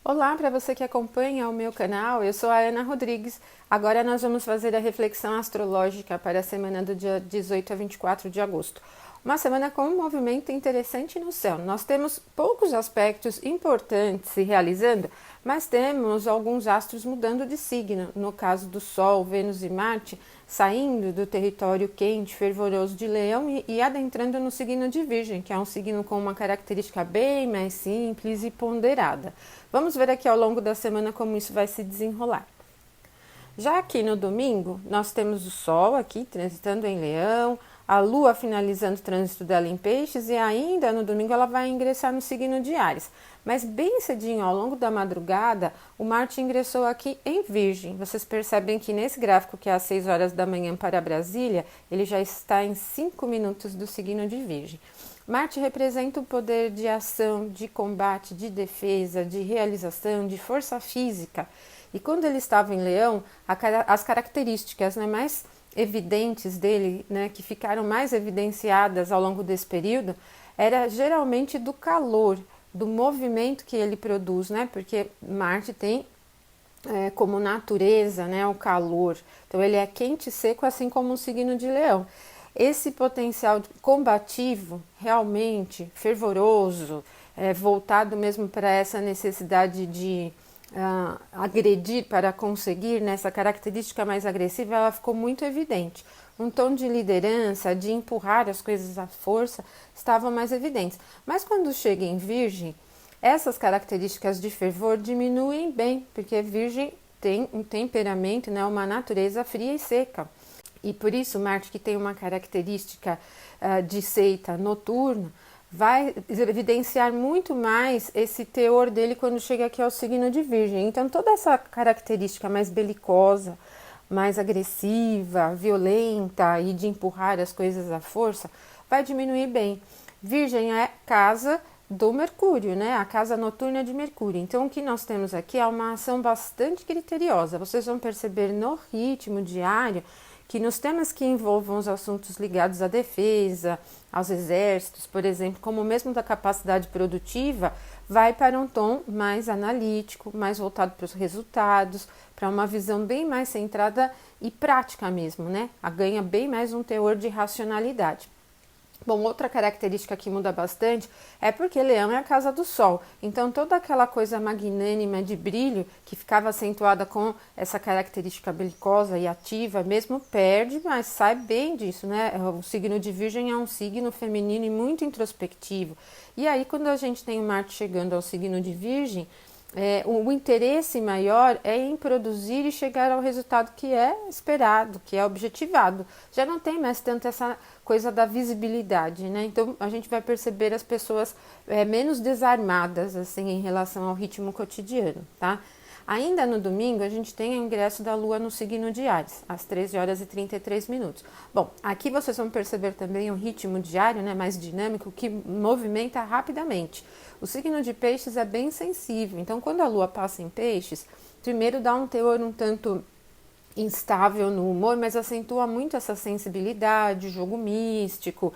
Olá, para você que acompanha o meu canal, eu sou a Ana Rodrigues. Agora nós vamos fazer a reflexão astrológica para a semana do dia 18 a 24 de agosto. Uma semana com um movimento interessante no céu. Nós temos poucos aspectos importantes se realizando, mas temos alguns astros mudando de signo. No caso do Sol, Vênus e Marte, saindo do território quente, fervoroso de Leão e adentrando no signo de Virgem, que é um signo com uma característica bem mais simples e ponderada. Vamos ver aqui ao longo da semana como isso vai se desenrolar. Já aqui no domingo, nós temos o Sol aqui transitando em Leão, a Lua finalizando o trânsito dela em Peixes e ainda no domingo ela vai ingressar no signo de Áries. Mas bem cedinho, ao longo da madrugada, o Marte ingressou aqui em Virgem. Vocês percebem que nesse gráfico, que é às 6 horas da manhã para Brasília, ele já está em 5 minutos do signo de Virgem. Marte representa o poder de ação, de combate, de defesa, de realização, de força física. E quando ele estava em Leão, as características mais evidentes dele, que ficaram mais evidenciadas ao longo desse período, era geralmente do calor, do movimento que ele produz, porque Marte tem como natureza, o calor. Então ele é quente e seco, assim como o signo de Leão. Esse potencial combativo, realmente fervoroso, voltado mesmo para essa necessidade de agredir para conseguir, nessa característica mais agressiva, ela ficou muito evidente. Um tom de liderança, de empurrar as coisas à força, estavam mais evidentes. Mas quando chega em Virgem, essas características de fervor diminuem bem, porque Virgem tem um temperamento, uma natureza fria e seca. E por isso Marte, que tem uma característica de seita noturna, vai evidenciar muito mais esse teor dele quando chega aqui ao signo de Virgem. Então toda essa característica mais belicosa, mais agressiva, violenta e de empurrar as coisas à força, vai diminuir bem. Virgem é casa do Mercúrio, a casa noturna de Mercúrio. Então o que nós temos aqui é uma ação bastante criteriosa. Vocês vão perceber no ritmo diário que nos temas que envolvam os assuntos ligados à defesa, aos exércitos, por exemplo, como mesmo da capacidade produtiva, vai para um tom mais analítico, mais voltado para os resultados, para uma visão bem mais centrada e prática mesmo, ganha bem mais um teor de racionalidade. Bom, outra característica que muda bastante é porque Leão é a casa do Sol. Então, toda aquela coisa magnânima de brilho que ficava acentuada com essa característica belicosa e ativa mesmo perde, mas sai bem disso, O signo de Virgem é um signo feminino e muito introspectivo. E aí, quando a gente tem o Marte chegando ao signo de Virgem, o interesse maior é em produzir e chegar ao resultado que é esperado, que é objetivado. Já não tem mais tanto essa coisa da visibilidade, Então a gente vai perceber as pessoas menos desarmadas assim em relação ao ritmo cotidiano, tá? Ainda no domingo, a gente tem o ingresso da Lua no signo de Áries, às 13 horas e 33 minutos. Bom, aqui vocês vão perceber também um ritmo diário, mais dinâmico, que movimenta rapidamente. O signo de Peixes é bem sensível, então quando a Lua passa em Peixes, primeiro dá um teor um tanto instável no humor, mas acentua muito essa sensibilidade, o jogo místico,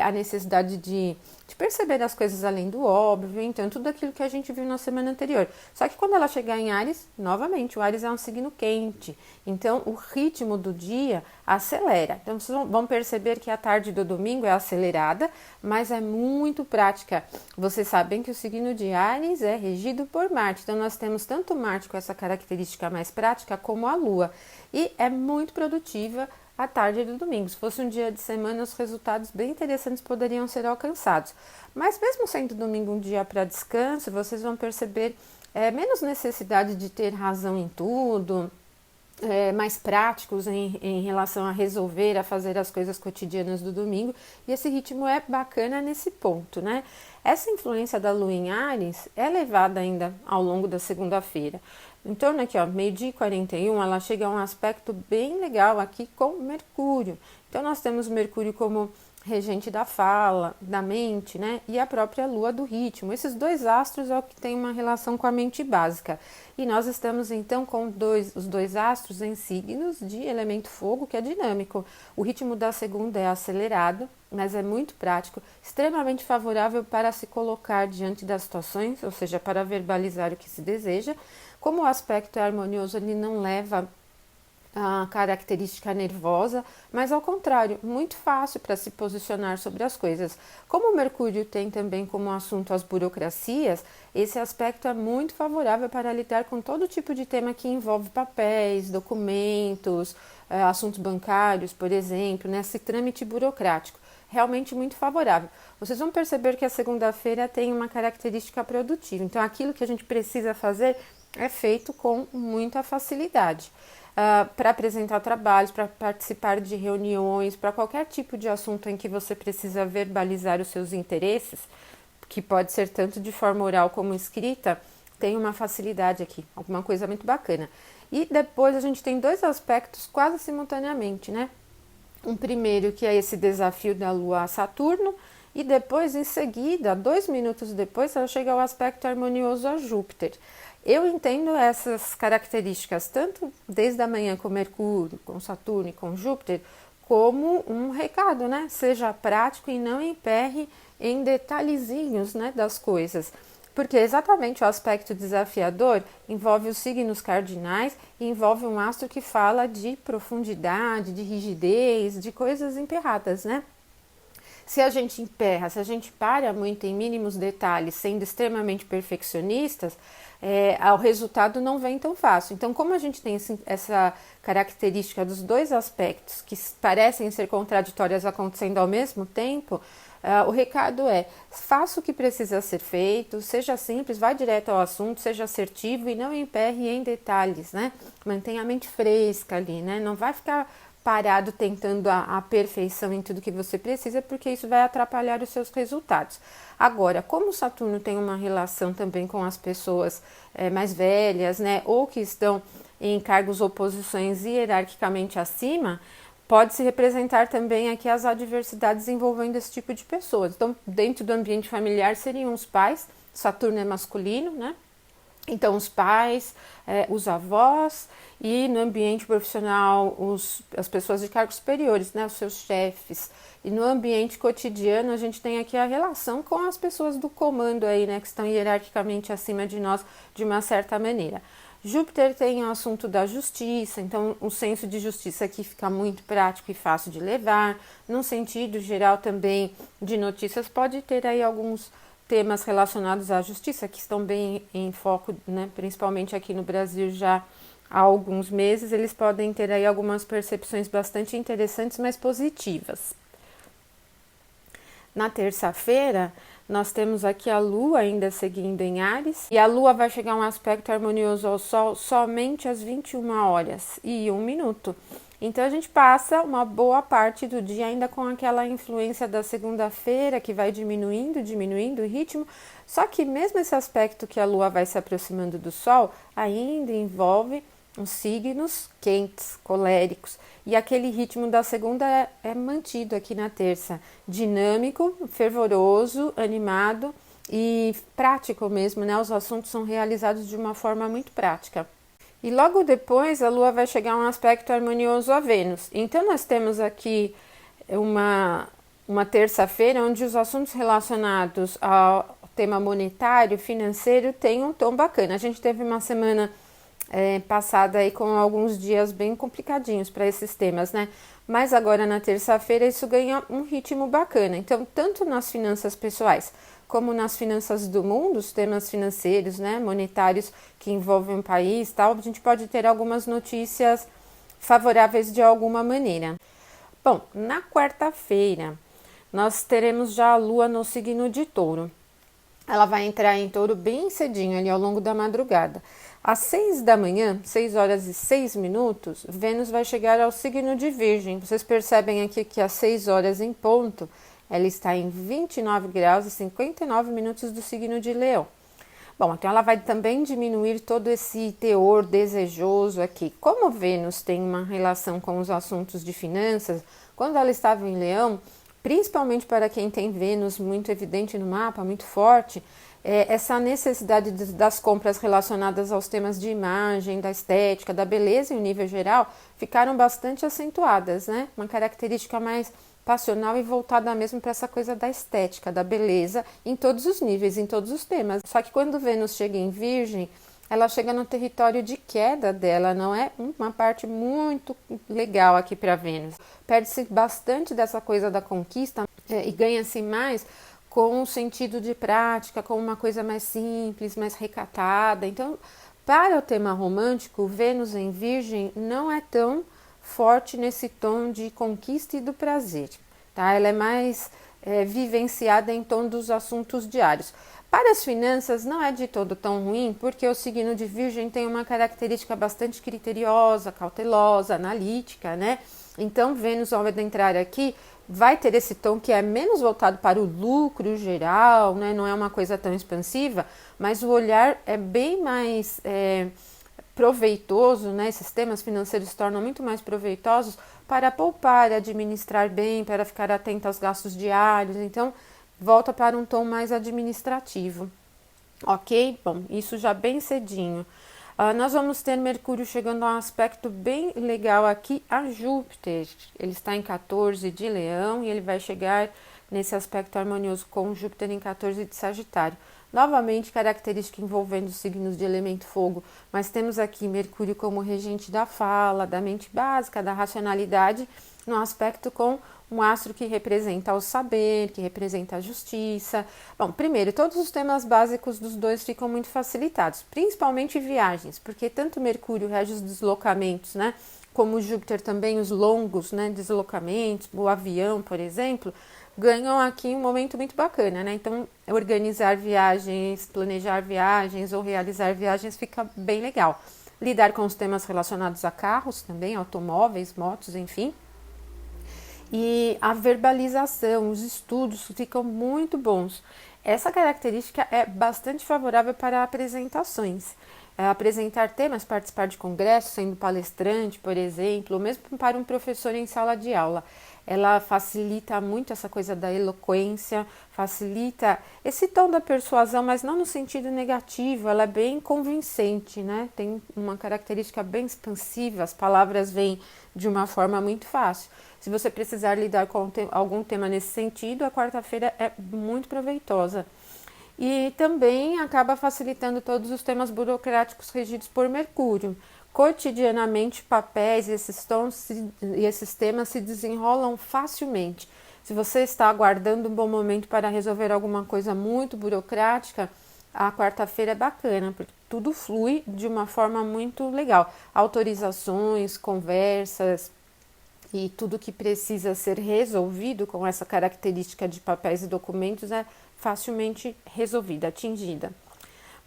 a necessidade de perceber as coisas além do óbvio, então tudo aquilo que a gente viu na semana anterior. Só que quando ela chegar em Áries, novamente, o Áries é um signo quente, então o ritmo do dia acelera. Então vocês vão perceber que a tarde do domingo é acelerada, mas é muito prática. Vocês sabem que o signo de Áries é regido por Marte, então nós temos tanto Marte com essa característica mais prática como a Lua. E é muito produtiva a tarde do domingo. Se fosse um dia de semana, os resultados bem interessantes poderiam ser alcançados. Mas mesmo sendo domingo um dia para descanso, vocês vão perceber menos necessidade de ter razão em tudo, mais práticos em relação a resolver, a fazer as coisas cotidianas do domingo, e esse ritmo é bacana nesse ponto, Essa influência da Lua em Áries é levada ainda ao longo da segunda-feira. Então, aqui, meio-dia e 41, ela chega a um aspecto bem legal aqui com Mercúrio. Então, nós temos Mercúrio como regente da fala, da mente, e a própria Lua do ritmo. Esses dois astros é o que tem uma relação com a mente básica. E nós estamos, então, com os dois astros em signos de elemento fogo, que é dinâmico. O ritmo da segunda é acelerado, mas é muito prático, extremamente favorável para se colocar diante das situações, ou seja, para verbalizar o que se deseja. Como o aspecto é harmonioso, ele não leva a característica nervosa, mas ao contrário, muito fácil para se posicionar sobre as coisas. Como o Mercúrio tem também como assunto as burocracias, esse aspecto é muito favorável para lidar com todo tipo de tema que envolve papéis, documentos, assuntos bancários, por exemplo, nesse trâmite burocrático. Realmente muito favorável. Vocês vão perceber que a segunda-feira tem uma característica produtiva, então aquilo que a gente precisa fazer é feito com muita facilidade. Para apresentar trabalhos, para participar de reuniões, para qualquer tipo de assunto em que você precisa verbalizar os seus interesses, que pode ser tanto de forma oral como escrita, tem uma facilidade aqui, alguma coisa muito bacana. E depois a gente tem dois aspectos quase simultaneamente, né? Um primeiro que é esse desafio da Lua a Saturno, e depois, em seguida, 2 minutos depois, ela chega ao aspecto harmonioso a Júpiter. Eu entendo essas características, tanto desde a manhã com Mercúrio, com Saturno e com Júpiter, como um recado, né? Seja prático e não emperre em detalhezinhos, né, das coisas. Porque exatamente o aspecto desafiador envolve os signos cardinais e envolve um astro que fala de profundidade, de rigidez, de coisas emperradas, né? Se a gente emperra, se a gente para muito em mínimos detalhes, sendo extremamente perfeccionistas, o resultado não vem tão fácil. Então, como a gente tem essa característica dos dois aspectos que parecem ser contraditórias acontecendo ao mesmo tempo, o recado é: faça o que precisa ser feito, seja simples, vá direto ao assunto, seja assertivo e não emperre em detalhes, né? Mantenha a mente fresca ali, né? Não vai ficar parado tentando a perfeição em tudo que você precisa, porque isso vai atrapalhar os seus resultados. Agora, como Saturno tem uma relação também com as pessoas mais velhas, né, ou que estão em cargos ou posições hierarquicamente acima, pode-se representar também aqui as adversidades envolvendo esse tipo de pessoas. Então, dentro do ambiente familiar seriam os pais, Saturno é masculino, né? Então, os pais, os avós, e no ambiente profissional, as pessoas de cargos superiores, né, os seus chefes. E no ambiente cotidiano, a gente tem aqui a relação com as pessoas do comando aí, né, que estão hierarquicamente acima de nós de uma certa maneira. Júpiter tem o assunto da justiça, então o senso de justiça aqui fica muito prático e fácil de levar. Num sentido geral também de notícias, pode ter aí alguns temas relacionados à justiça que estão bem em foco, né, principalmente aqui no Brasil já há alguns meses. Eles podem ter aí algumas percepções bastante interessantes, mas positivas. Na terça-feira, nós temos aqui a Lua ainda seguindo em Áries, e a Lua vai chegar a um aspecto harmonioso ao Sol somente às 21h01. Então, a gente passa uma boa parte do dia ainda com aquela influência da segunda-feira, que vai diminuindo o ritmo, só que mesmo esse aspecto que a Lua vai se aproximando do Sol, ainda envolve os signos quentes, coléricos, e aquele ritmo da segunda é mantido aqui na terça, dinâmico, fervoroso, animado e prático mesmo, né? Os assuntos são realizados de uma forma muito prática. E logo depois a Lua vai chegar a um aspecto harmonioso a Vênus. Então nós temos aqui uma terça-feira onde os assuntos relacionados ao tema monetário, financeiro, têm um tom bacana. A gente teve uma semana passada aí com alguns dias bem complicadinhos para esses temas, né? Mas agora na terça-feira isso ganha um ritmo bacana. Então, tanto nas finanças pessoais como nas finanças do mundo, os temas financeiros, né, monetários que envolvem o país, tal, a gente pode ter algumas notícias favoráveis de alguma maneira. Bom, na quarta-feira nós teremos já a Lua no signo de Touro. Ela vai entrar em Touro bem cedinho ali ao longo da madrugada. Às 6 da manhã, 6h06, Vênus vai chegar ao signo de Virgem. Vocês percebem aqui que às 6 horas em ponto, ela está em 29 graus e 59 minutos do signo de Leão. Bom, então ela vai também diminuir todo esse teor desejoso aqui. Como Vênus tem uma relação com os assuntos de finanças, quando ela estava em Leão, principalmente para quem tem Vênus muito evidente no mapa, muito forte, essa necessidade das compras relacionadas aos temas de imagem, da estética, da beleza em um nível geral, ficaram bastante acentuadas, né? Uma característica mais passional e voltada mesmo para essa coisa da estética, da beleza, em todos os níveis, em todos os temas. Só que quando Vênus chega em Virgem, ela chega no território de queda dela, não é uma parte muito legal aqui para Vênus. Perde-se bastante dessa coisa da conquista e ganha-se mais com o sentido de prática, com uma coisa mais simples, mais recatada. Então, para o tema romântico, Vênus em Virgem não é tão forte nesse tom de conquista e do prazer, tá? Ela é mais vivenciada em tom dos assuntos diários. Para as finanças não é de todo tão ruim, porque o signo de Virgem tem uma característica bastante criteriosa, cautelosa, analítica, né? Então, Vênus, ao entrar aqui, vai ter esse tom que é menos voltado para o lucro geral, né? Não é uma coisa tão expansiva, mas o olhar é bem mais proveitoso, né? Esses temas financeiros se tornam muito mais proveitosos para poupar, administrar bem, para ficar atento aos gastos diários. Então, volta para um tom mais administrativo, ok? Bom, isso já bem cedinho. Nós vamos ter Mercúrio chegando a um aspecto bem legal aqui a Júpiter. Ele está em 14 de Leão e ele vai chegar nesse aspecto harmonioso com Júpiter em 14 de Sagitário. Novamente, característica envolvendo signos de elemento fogo, mas temos aqui Mercúrio como regente da fala, da mente básica, da racionalidade, no aspecto com um astro que representa o saber, que representa a justiça. Bom, primeiro, todos os temas básicos dos dois ficam muito facilitados, principalmente viagens, porque tanto Mercúrio rege os deslocamentos, né, como Júpiter também os longos, né, deslocamentos, o avião, por exemplo, ganham aqui um momento muito bacana, né? Então, organizar viagens, planejar viagens ou realizar viagens fica bem legal. Lidar com os temas relacionados a carros também, automóveis, motos, enfim. E a verbalização, os estudos ficam muito bons. Essa característica é bastante favorável para apresentações. Apresentar temas, participar de congressos, sendo palestrante, por exemplo, ou mesmo para um professor em sala de aula. Ela facilita muito essa coisa da eloquência, facilita esse tom da persuasão, mas não no sentido negativo, ela é bem convincente, né? Tem uma característica bem expansiva, as palavras vêm de uma forma muito fácil. Se você precisar lidar com algum tema nesse sentido, a quarta-feira é muito proveitosa. E também acaba facilitando todos os temas burocráticos regidos por Mercúrio. Cotidianamente, papéis e esses temas se desenrolam facilmente. Se você está aguardando um bom momento para resolver alguma coisa muito burocrática, a quarta-feira é bacana, porque tudo flui de uma forma muito legal. Autorizações, conversas e tudo que precisa ser resolvido com essa característica de papéis e documentos é facilmente resolvida, atingida.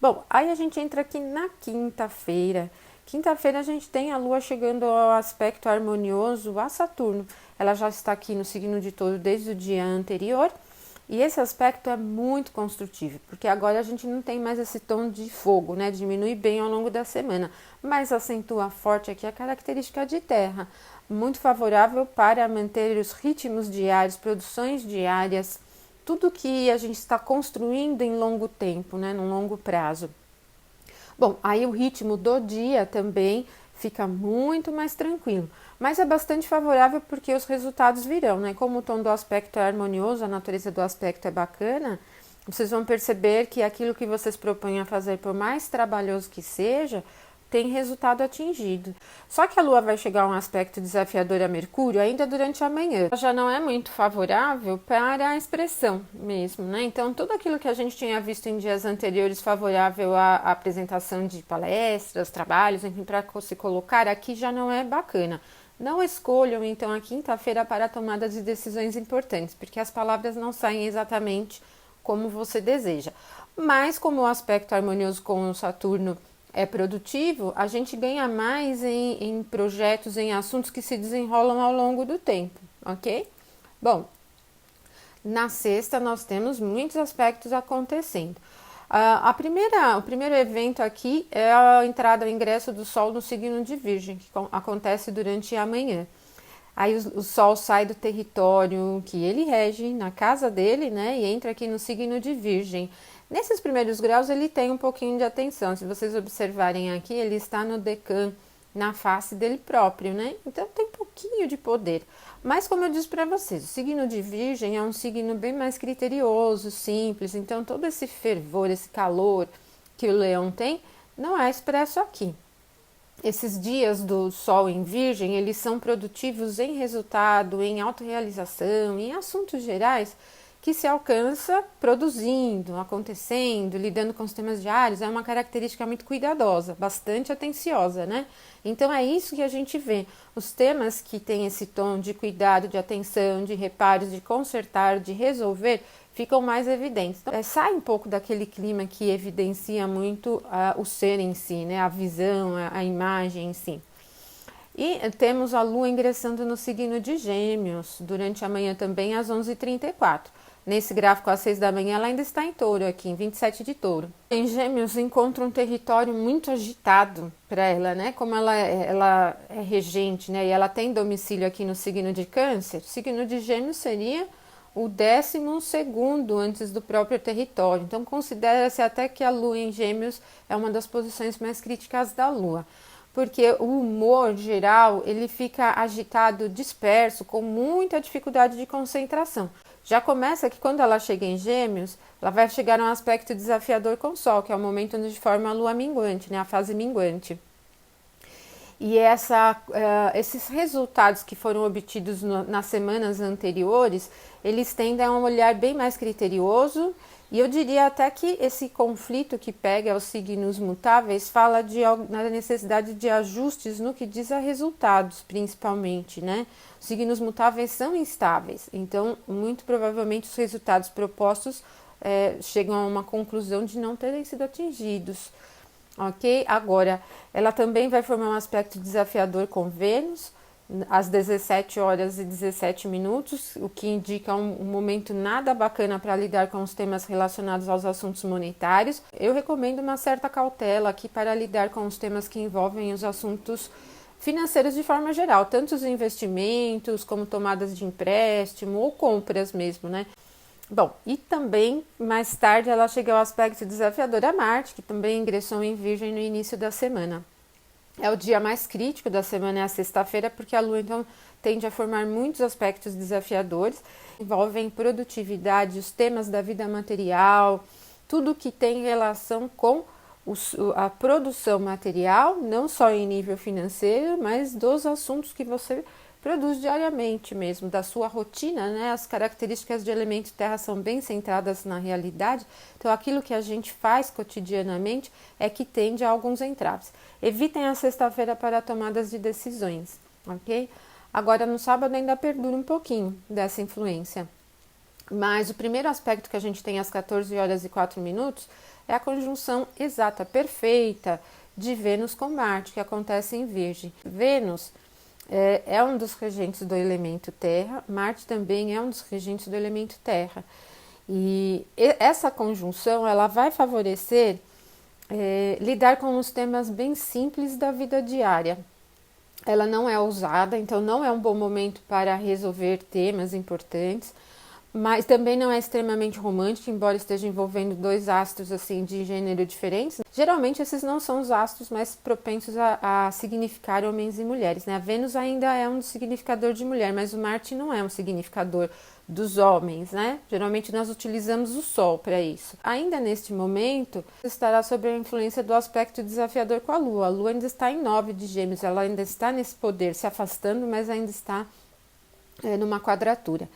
Bom, aí a gente entra aqui na quinta-feira. Quinta-feira a gente tem a Lua chegando ao aspecto harmonioso a Saturno. Ela já está aqui no signo de Touro desde o dia anterior e esse aspecto é muito construtivo, porque agora a gente não tem mais esse tom de fogo, né? Diminui bem ao longo da semana, mas acentua forte aqui a característica de terra, muito favorável para manter os ritmos diários, produções diárias, tudo que a gente está construindo em longo tempo, né? Num longo prazo. Bom, aí o ritmo do dia também fica muito mais tranquilo, mas é bastante favorável porque os resultados virão, né? Como o tom do aspecto é harmonioso, a natureza do aspecto é bacana, vocês vão perceber que aquilo que vocês propõem a fazer, por mais trabalhoso que seja, tem resultado atingido. Só que a Lua vai chegar a um aspecto desafiador a Mercúrio ainda durante a manhã. Já não é muito favorável para a expressão mesmo, né? Então, tudo aquilo que a gente tinha visto em dias anteriores favorável à apresentação de palestras, trabalhos, enfim, para se colocar aqui já não é bacana. Não escolham, então, a quinta-feira para a tomada de decisões importantes, porque as palavras não saem exatamente como você deseja. Mas, como o aspecto harmonioso com o Saturno é produtivo, a gente ganha mais em projetos, em assuntos que se desenrolam ao longo do tempo, ok? Bom, na sexta nós temos muitos aspectos acontecendo. O primeiro evento aqui é a entrada, o ingresso do Sol no signo de Virgem, que acontece durante a manhã. Aí o Sol sai do território que ele rege, na casa dele, né, e entra aqui no signo de Virgem. Nesses primeiros graus ele tem um pouquinho de atenção, se vocês observarem aqui, ele está no decã, na face dele próprio, né? Então tem pouquinho de poder. Mas como eu disse para vocês, o signo de Virgem é um signo bem mais criterioso, simples, então todo esse fervor, esse calor que o Leão tem, não é expresso aqui. Esses dias do Sol em Virgem, eles são produtivos em resultado, em autorrealização, em assuntos gerais que se alcança produzindo, acontecendo, lidando com os temas diários. É uma característica muito cuidadosa, bastante atenciosa, né? Então é isso que a gente vê. Os temas que têm esse tom de cuidado, de atenção, de reparos, de consertar, de resolver, ficam mais evidentes. Então, sai um pouco daquele clima que evidencia muito o ser em si, né? A visão, a imagem em si. E temos a Lua ingressando no signo de Gêmeos, durante a manhã também às 11h34. Nesse gráfico às 6 da manhã ela ainda está em Touro, aqui em 27 de Touro. Em Gêmeos encontra um território muito agitado para ela, né? Como ela é regente, né? E ela tem domicílio aqui no signo de Câncer, o signo de Gêmeos seria o 12º antes do próprio território. Então considera-se até que a Lua em Gêmeos é uma das posições mais críticas da Lua, porque o humor geral ele fica agitado, disperso, com muita dificuldade de concentração. Já começa que quando ela chega em Gêmeos, ela vai chegar a um aspecto desafiador com o Sol, que é o momento onde forma a Lua minguante, né, a fase minguante. E esses resultados que foram obtidos nas semanas anteriores, eles tendem a um olhar bem mais criterioso, e eu diria até que esse conflito que pega os signos mutáveis fala na necessidade de ajustes no que diz a resultados, principalmente, né? Os signos mutáveis são instáveis, então muito provavelmente os resultados propostos chegam a uma conclusão de não terem sido atingidos. Ok? Agora, ela também vai formar um aspecto desafiador com Vênus, às 17h17, o que indica um momento nada bacana para lidar com os temas relacionados aos assuntos monetários. Eu recomendo uma certa cautela aqui para lidar com os temas que envolvem os assuntos financeiros de forma geral, tanto os investimentos como tomadas de empréstimo ou compras mesmo, né? Bom, e também, mais tarde, ela chega ao aspecto desafiador a Marte, que também ingressou em Virgem no início da semana. É o dia mais crítico da semana, é a sexta-feira, porque a Lua, então, tende a formar muitos aspectos desafiadores, envolvem produtividade, os temas da vida material, tudo que tem relação com a produção material, não só em nível financeiro, mas dos assuntos que você produz diariamente mesmo, da sua rotina, né? As características de elemento terra são bem centradas na realidade, então aquilo que a gente faz cotidianamente é que tende a alguns entraves. Evitem a sexta-feira para tomadas de decisões, ok? Agora no sábado ainda perdura um pouquinho dessa influência, mas o primeiro aspecto que a gente tem às 14h04 é a conjunção exata, perfeita, de Vênus com Marte, que acontece em Virgem. Vênus é um dos regentes do elemento terra, Marte também é um dos regentes do elemento terra. E essa conjunção ela vai favorecer lidar com os temas bem simples da vida diária. Ela não é ousada, então não é um bom momento para resolver temas importantes, mas também não é extremamente romântica, embora esteja envolvendo dois astros assim de gênero diferentes. Geralmente esses não são os astros mais propensos a significar homens e mulheres, né? A Vênus ainda é um significador de mulher, mas o Marte não é um significador dos homens, né? Geralmente nós utilizamos o Sol para isso. Ainda neste momento, estará sob a influência do aspecto desafiador com a Lua. A Lua ainda está em 9 de Gêmeos, ela ainda está nesse poder, se afastando, mas ainda está numa quadratura.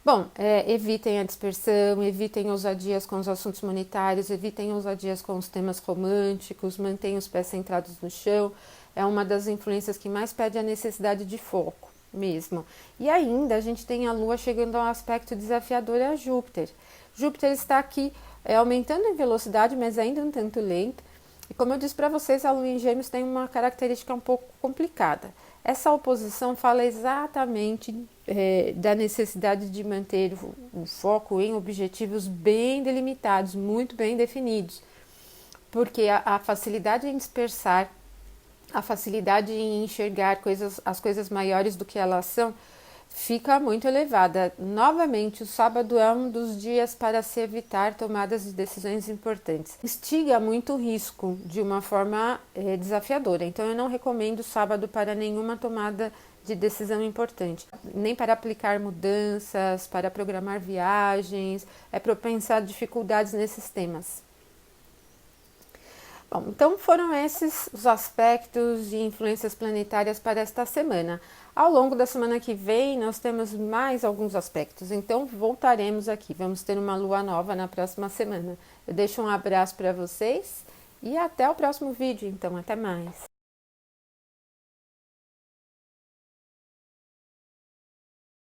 Bom, evitem a dispersão, evitem ousadias com os assuntos monetários, evitem ousadias com os temas românticos, mantenham os pés centrados no chão. É uma das influências que mais pede a necessidade de foco mesmo. E ainda a gente tem a Lua chegando a um aspecto desafiador a Júpiter. Júpiter está aqui aumentando em velocidade, mas ainda um tanto lento. E como eu disse para vocês, a Lua em Gêmeos tem uma característica um pouco complicada. Essa oposição fala exatamente da necessidade de manter o foco em objetivos bem delimitados, muito bem definidos, porque a facilidade em dispersar, a facilidade em enxergar as coisas maiores do que elas são, fica muito elevada. Novamente, o sábado é um dos dias para se evitar tomadas de decisões importantes. Instiga muito risco de uma forma desafiadora. Então, eu não recomendo sábado para nenhuma tomada de decisão importante, nem para aplicar mudanças, para programar viagens, é propensa a dificuldades nesses temas. Bom, então foram esses os aspectos de influências planetárias para esta semana. Ao longo da semana que vem, nós temos mais alguns aspectos, então voltaremos aqui. Vamos ter uma lua nova na próxima semana. Eu deixo um abraço para vocês e até o próximo vídeo, então até mais.